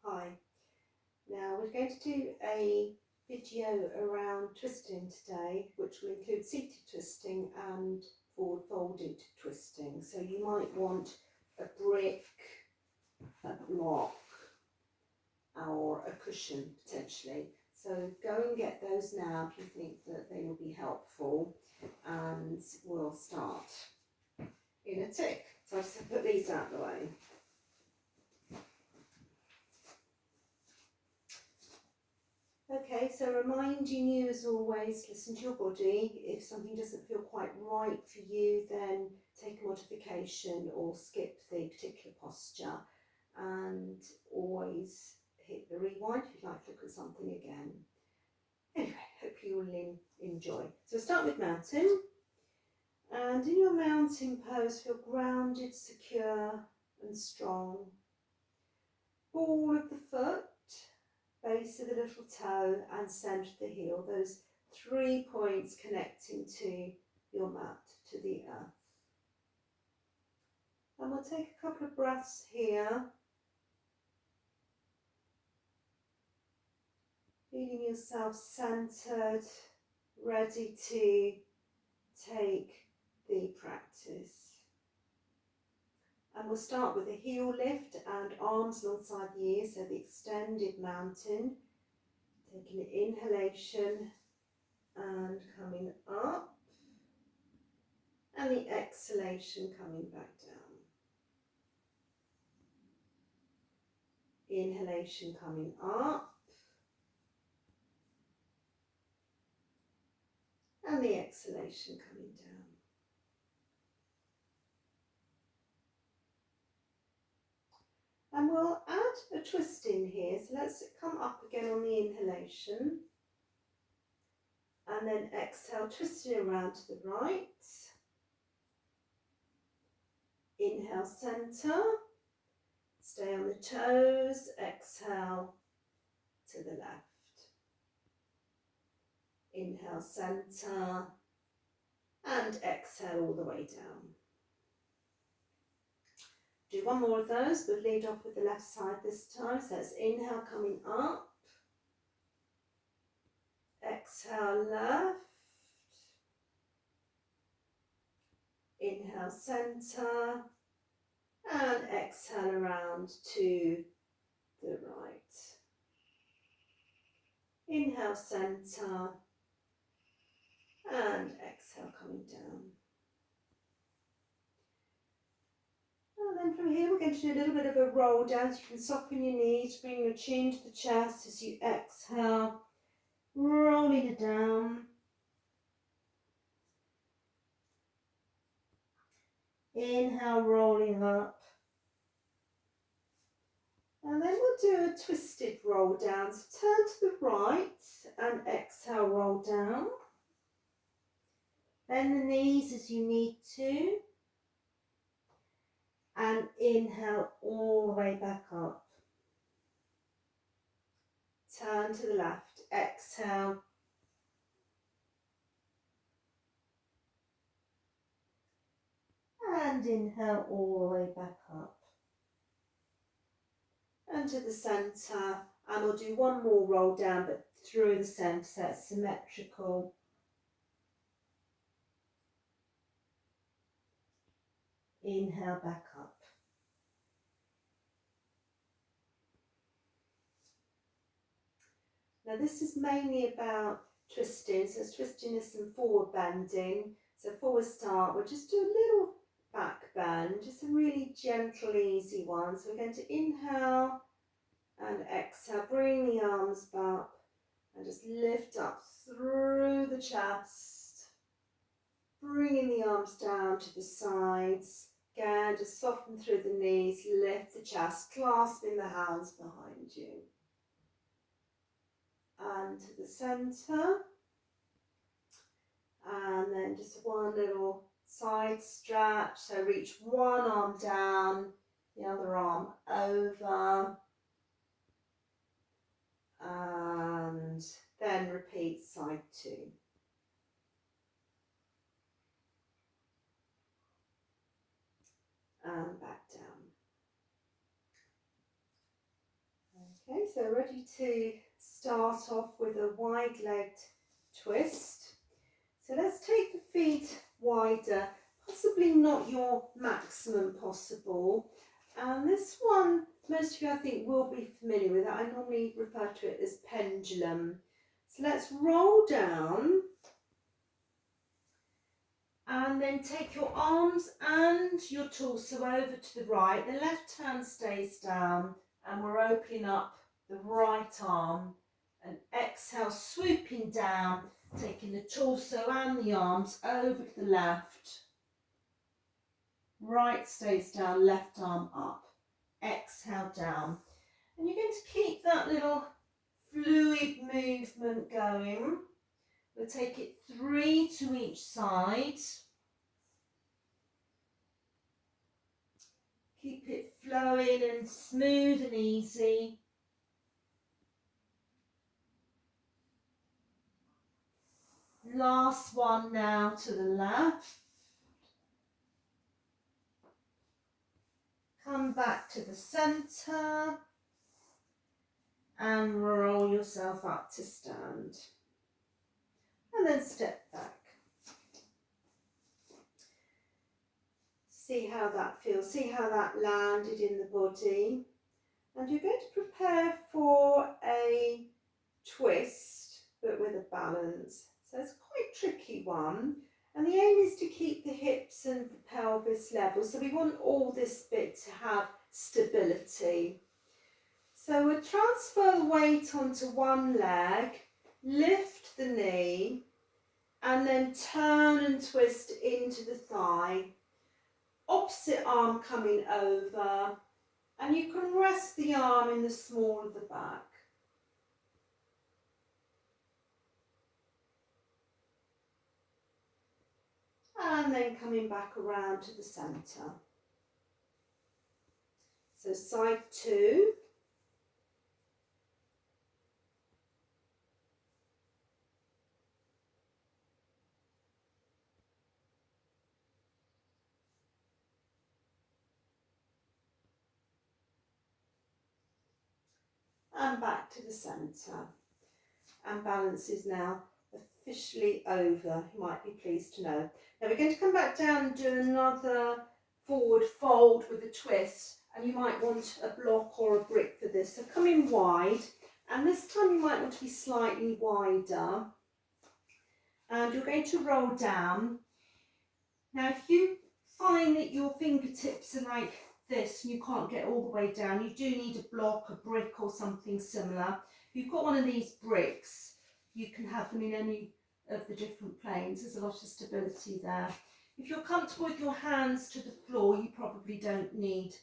Hi. Now we're going to do a video around twisting today, which will include seated twisting and forward folded twisting. So you might want a brick, a block or a cushion potentially. So go and get those now if you think that they will be helpful, and we'll start in a tick. So I'll just put these out of the way. Okay, so reminding you as always, listen to your body. If something doesn't feel quite right for you, then take a modification or skip the particular posture, and always hit the rewind if you'd like to look at something again. Anyway, hope you will enjoy. So start with mountain, and in your mountain pose feel grounded, secure and strong. Ball of the foot, base of the little toe and centre of the heel, those 3 points connecting to your mat, to the earth. And we'll take a couple of breaths here, feeling yourself centred, ready to take the practice. And we'll start with a heel lift and arms alongside the ears, so the extended mountain. Taking an inhalation and coming up, and the exhalation coming back down. Inhalation coming up, and the exhalation coming down. And we'll add a twist in here, so let's come up again on the inhalation, and then exhale, twisting around to the right. Inhale, centre, stay on the toes, exhale to the left. Inhale, centre, and exhale all the way down. Do one more of those. We'll lead off with the left side this time. So it's inhale coming up, exhale left, inhale centre, and exhale around to the right. Inhale centre, and exhale coming down. And then from here we're going to do a little bit of a roll down, so you can soften your knees, bring your chin to the chest as you exhale, rolling it down. Inhale, rolling up. And then we'll do a twisted roll down. So turn to the right and exhale, roll down. Bend the knees as you need to. And inhale all the way back up. Turn to the left, exhale. And inhale all the way back up. And to the centre. And we'll do one more roll down, but through the centre, so it's symmetrical. Inhale back up. Now this is mainly about twisting, so it's twistiness and forward bending. So forward start, we'll just do a little back bend, just a really gentle, easy one. So we're going to inhale and exhale, bring the arms up and just lift up through the chest, bringing the arms down to the sides. Again, just soften through the knees, lift the chest, clasping the hands behind you. And to the centre, and then just one little side stretch, so reach one arm down, the other arm over, and then repeat side two. And back down. Okay, so ready to start off with a wide-legged twist. So let's take the feet wider, possibly not your maximum possible. And this one, most of you I think will be familiar with it. I normally refer to it as pendulum. So let's roll down and then take your arms and your torso over to the right. The left hand stays down and we're opening up the right arm, and exhale, swooping down, taking the torso and the arms over to the left. Right stays down, left arm up. Exhale down. And you're going to keep that little fluid movement going. We'll take it 3 to each side. Keep it flowing and smooth and easy. Last one now to the left. Come back to the centre and roll yourself up to stand. And then step back. See how that feels, see how that landed in the body. And you're going to prepare for a twist, but with a balance. So it's quite a tricky one. And the aim is to keep the hips and the pelvis level. So we want all this bit to have stability. So we'll transfer the weight onto one leg, lift the knee, and then turn and twist into the thigh. Opposite arm coming over, and you can rest the arm in the small of the back. And then coming back around to the centre. So side 2. And back to the centre. And balance is now officially over, you might be pleased to know. Now we're going to come back down and do another forward fold with a twist, and you might want a block or a brick for this. So come in wide, and this time you might want to be slightly wider. And you're going to roll down. Now if you find that your fingertips are like this and you can't get all the way down, you do need a block, a brick or something similar. If you've got one of these bricks, you can have them in any of the different planes. There's a lot of stability there. If you're comfortable with your hands to the floor, you probably don't need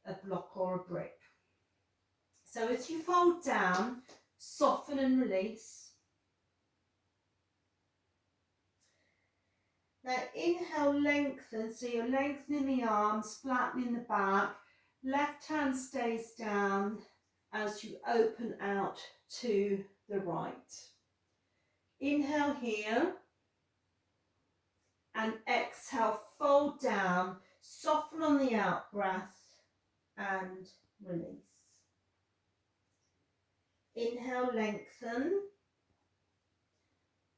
a block or a brick. So as you fold down, soften and release. Now inhale, lengthen, so you're lengthening the arms, flattening the back. Left hand stays down as you open out to the right. Inhale here and exhale, fold down, soften on the out breath and release. Inhale, lengthen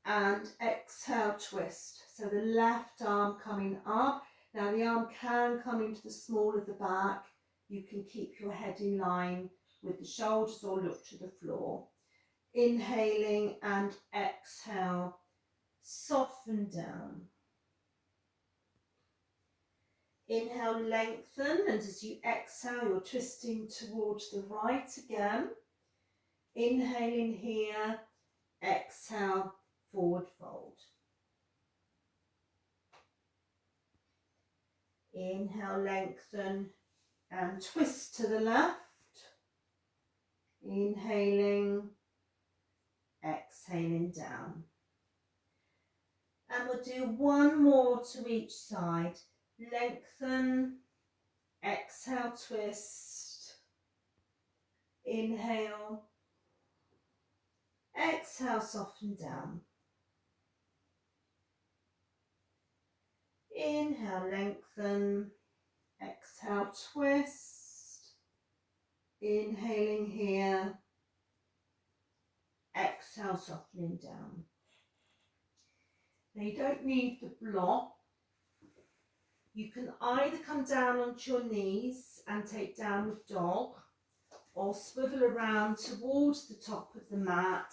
and exhale, twist. So the left arm coming up. Now the arm can come into the small of the back. You can keep your head in line with the shoulders or look to the floor. Inhaling and exhale, soften down. Inhale, lengthen, and as you exhale, you're twisting towards the right again. Inhaling here, exhale, forward fold. Inhale, lengthen and twist to the left. Inhaling, exhaling down. And we'll do one more to each side. Lengthen, exhale, twist. Inhale, exhale, soften down. Inhale, lengthen, exhale, twist. Inhaling here, exhale, softening down. Now you don't need the block. You can either come down onto your knees and take downward dog, or swivel around towards the top of the mat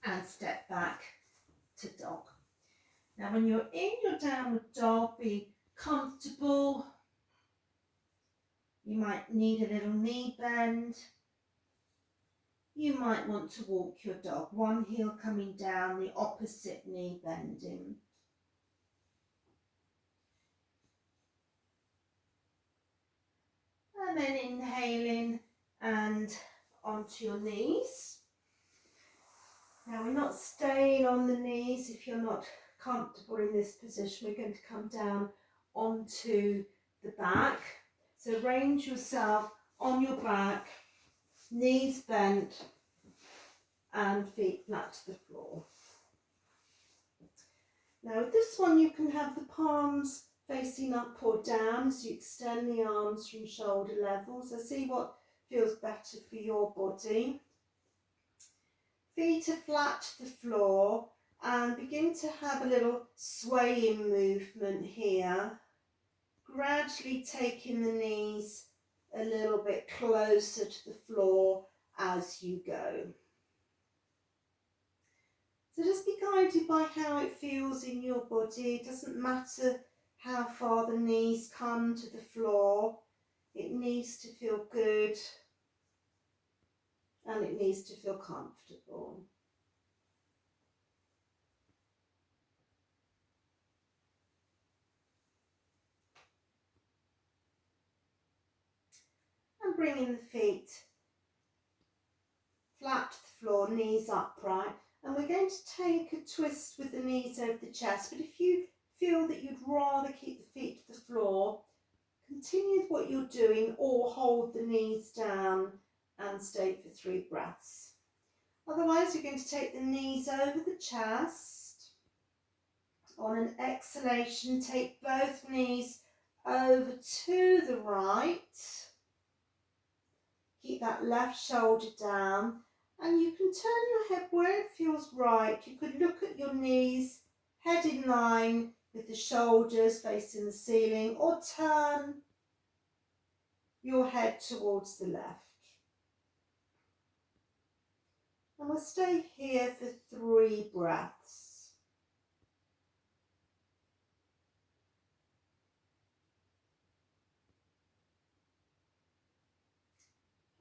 and step back to dog. Now when you're in your downward dog, be comfortable. You might need a little knee bend. You might want to walk your dog, one heel coming down, the opposite knee bending. And then inhaling and onto your knees. Now we're not staying on the knees if you're not comfortable in this position. We're going to come down onto the back. So range yourself on your back, knees bent and feet flat to the floor. Now with this one you can have the palms facing up or down as you extend the arms from shoulder level. So see what feels better for your body. Feet are flat to the floor and begin to have a little swaying movement here. Gradually taking the knees a little bit closer to the floor as you go. So just be guided by how it feels in your body. It doesn't matter how far the knees come to the floor. It needs to feel good and it needs to feel comfortable. And bringing the feet flat to the floor, knees upright. And we're going to take a twist with the knees over the chest. But if you feel that you'd rather keep the feet to the floor, continue with what you're doing or hold the knees down and stay for 3 breaths. Otherwise, you're going to take the knees over the chest. On an exhalation, take both knees over to the right. Keep that left shoulder down. And you can turn your head where it feels right. You could look at your knees, head in line with the shoulders facing the ceiling, or turn your head towards the left. And we'll stay here for 3 breaths.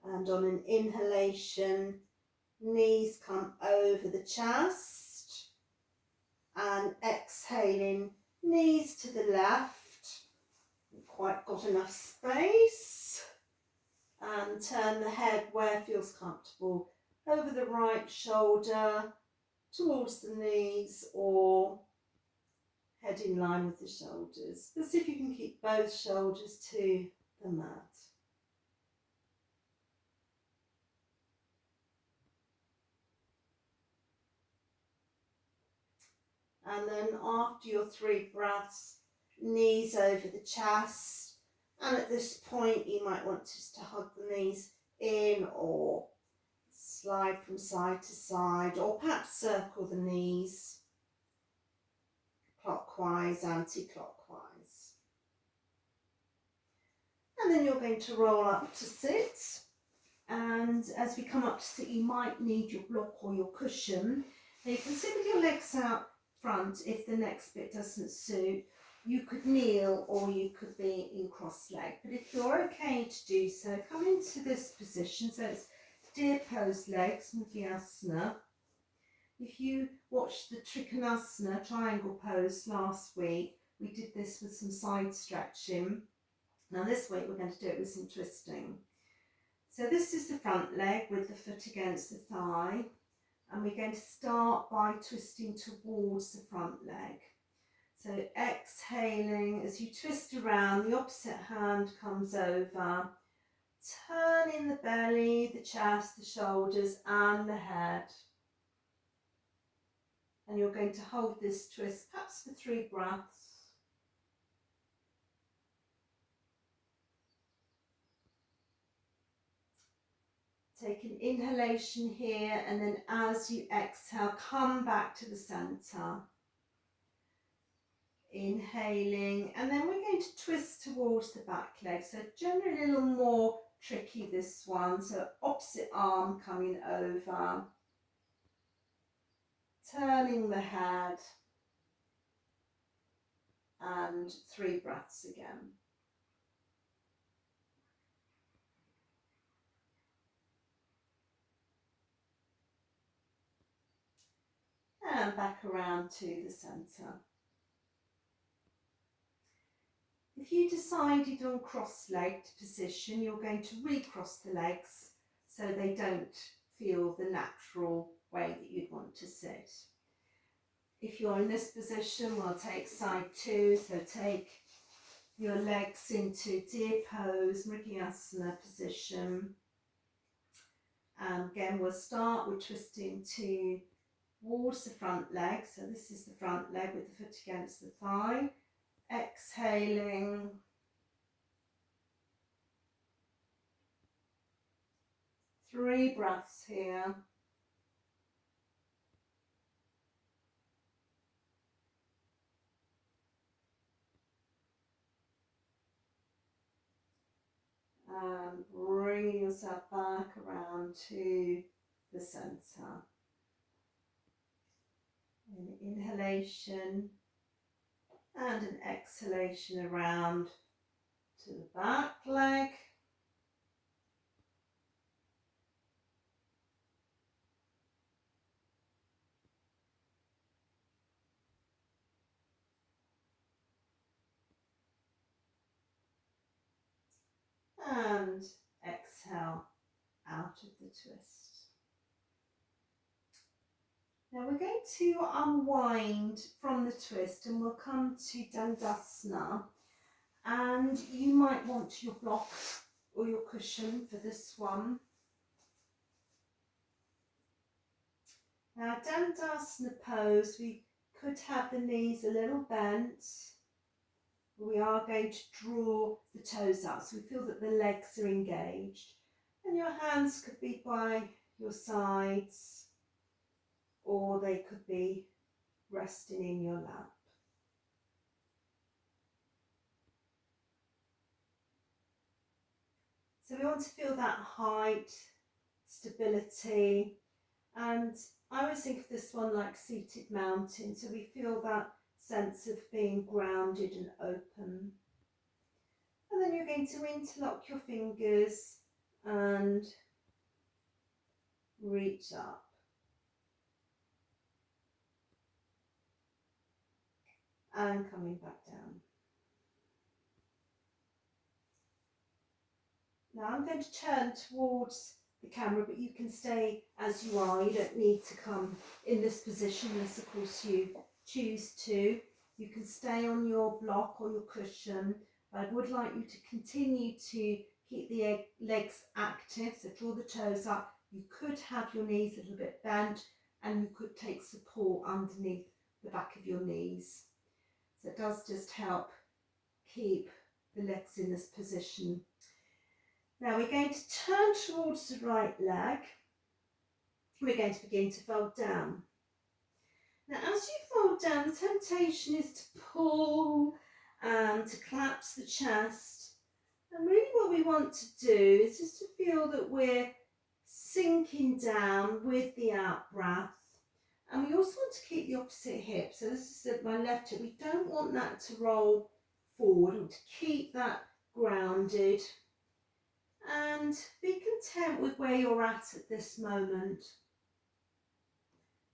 And on an inhalation, knees come over the chest, and exhaling, knees to the left. Not quite got enough space. And turn the head where it feels comfortable, over the right shoulder, towards the knees, or head in line with the shoulders. Let's see if you can keep both shoulders to the mat. And then after your 3 breaths, knees over the chest. And at this point, you might want just to hug the knees in or slide from side to side, or perhaps circle the knees clockwise, anti-clockwise. And then you're going to roll up to sit. And as we come up to sit, you might need your block or your cushion. Now you can sit with your legs out front if the next bit doesn't suit. You could kneel or you could be in cross-leg. But if you're okay to do so, come into this position. So it's deer pose legs, Dandasana. If you watched the Trikonasana, triangle pose last week, we did this with some side stretching. Now this week we're going to do it with some twisting. So this is the front leg with the foot against the thigh. And we're going to start by twisting towards the front leg. So exhaling, as you twist around, the opposite hand comes over, turning the belly, the chest, the shoulders and the head. And you're going to hold this twist perhaps for 3 breaths. Take an inhalation here, and then as you exhale, come back to the centre. Inhaling, and then we're going to twist towards the back leg. So generally a little more tricky, this one. So opposite arm coming over, turning the head, and 3 breaths again. And back around to the centre. If you decided on cross-legged position, you're going to recross the legs so they don't feel the natural way that you'd want to sit. If you're in this position, we'll take side 2, so take your legs into deer pose, Mridhyasana position. And again, we'll start with twisting towards the front leg. So this is the front leg with the foot against the thigh. Exhaling. 3 breaths here. And bring yourself back around to the centre. An inhalation and an exhalation around to the back leg. And exhale out of the twist. Now we're going to unwind from the twist and we'll come to Dandasana, and you might want your block or your cushion for this one. Now Dandasana pose, we could have the knees a little bent. We are going to draw the toes up so we feel that the legs are engaged, and your hands could be by your sides or they could be resting in your lap. So we want to feel that height, stability, and I always think of this one like seated mountain, so we feel that sense of being grounded and open. And then you're going to interlock your fingers and reach up. And coming back down. Now I'm going to turn towards the camera, but you can stay as you are. You don't need to come in this position unless of course you choose to. You can stay on your block or your cushion. I would like you to continue to keep the legs active, so draw the toes up. You could have your knees a little bit bent, and you could take support underneath the back of your knees. So it does just help keep the legs in this position. Now we're going to turn towards the right leg. We're going to begin to fold down. Now as you fold down, the temptation is to pull and to collapse the chest. And really what we want to do is just to feel that we're sinking down with the out breath. And we also want to keep the opposite hip. So this is my left hip. We don't want that to roll forward. We want to keep that grounded. And be content with where you're at this moment.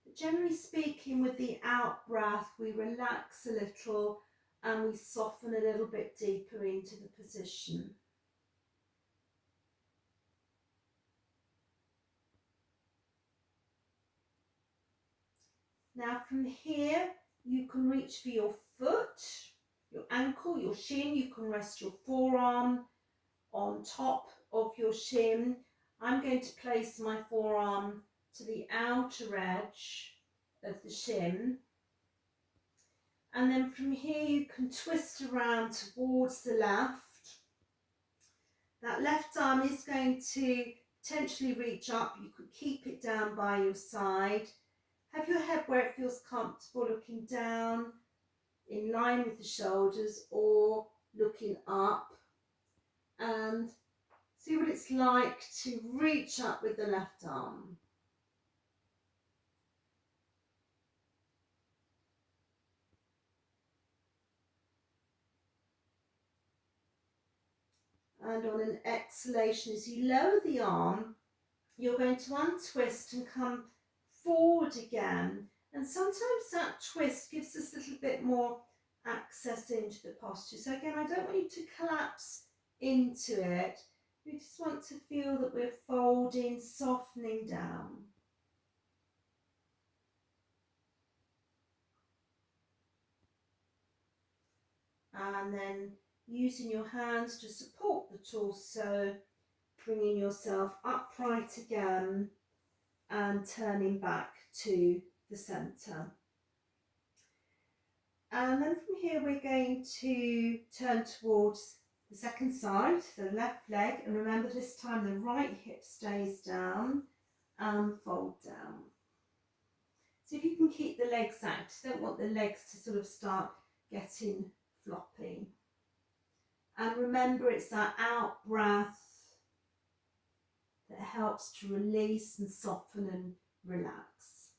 But generally speaking, with the out breath, we relax a little and we soften a little bit deeper into the position. Now from here, you can reach for your foot, your ankle, your shin. You can rest your forearm on top of your shin. I'm going to place my forearm to the outer edge of the shin. And then from here you can twist around towards the left. That left arm is going to potentially reach up. You could keep it down by your side. Have your head where it feels comfortable, looking down in line with the shoulders or looking up, and see what it's like to reach up with the left arm. And on an exhalation, as you lower the arm, you're going to untwist and come forward again. And sometimes that twist gives us a little bit more access into the posture. So again, I don't want you to collapse into it. We just want to feel that we're folding, softening down. And then using your hands to support the torso, bringing yourself upright again and turning back to the centre. And then from here we're going to turn towards the second side, the left leg, and remember this time the right hip stays down and fold down. So if you can keep the legs out, you don't want the legs to sort of start getting floppy. And remember, it's that out breath that helps to release and soften and relax.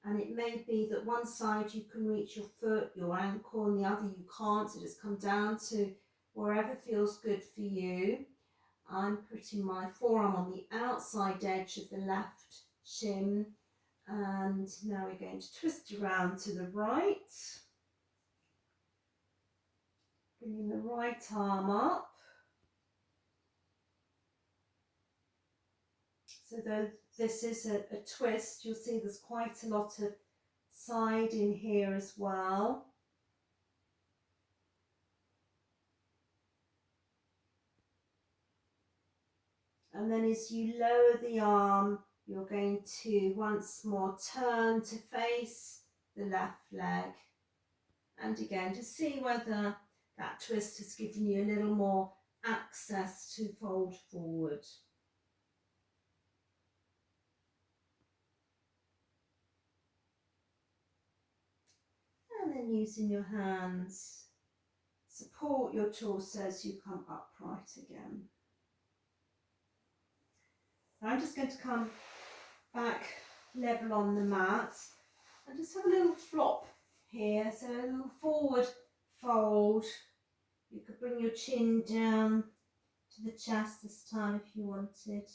And it may be that one side you can reach your foot, your ankle, and the other you can't, so just come down to wherever feels good for you. I'm putting my forearm on the outside edge of the left shin, and now we're going to twist around to the right, bringing the right arm up. So though this is a twist, you'll see there's quite a lot of side in here as well. And then as you lower the arm, you're going to once more turn to face the left leg. And again, to see whether that twist has given you a little more access to fold forward. And then using your hands, support your torso as you come upright again. I'm just going to come back level on the mat and just have a little flop here, so a little forward fold. You could bring your chin down to the chest this time if you wanted.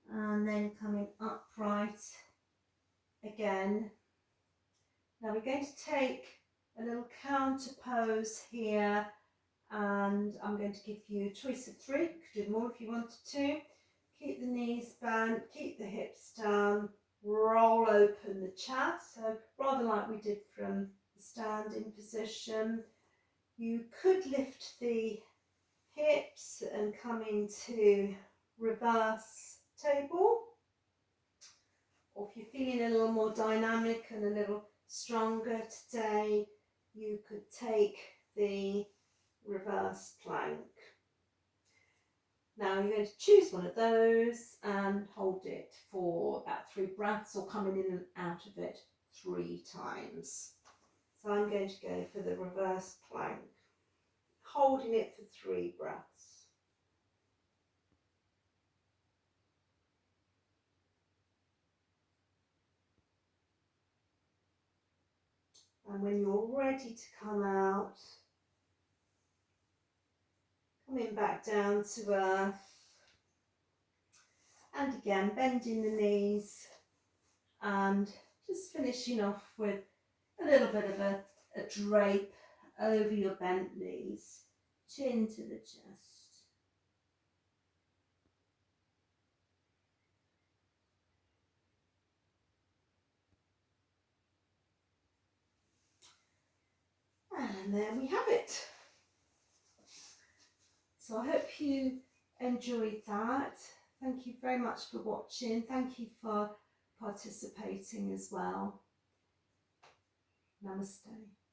And then coming upright again. Now we're going to take a little counter pose here, and I'm going to give you a choice of three. You could do more if you wanted to. Keep the knees bent, keep the hips down, roll open the chest, so rather like we did from the standing position. You could lift the hips and come into reverse table, or if you're feeling a little more dynamic and a little stronger today, you could take the reverse plank. Now you're going to choose one of those and hold it for about 3 breaths, or coming in and out of it 3 times. So I'm going to go for the reverse plank, holding it for 3 breaths. And when you're ready to come out, coming back down to earth, and again bending the knees and just finishing off with a little bit of a drape over your bent knees, chin to the chest. And there we have it. So I hope you enjoyed that. Thank you very much for watching. Thank you for participating as well. Namaste.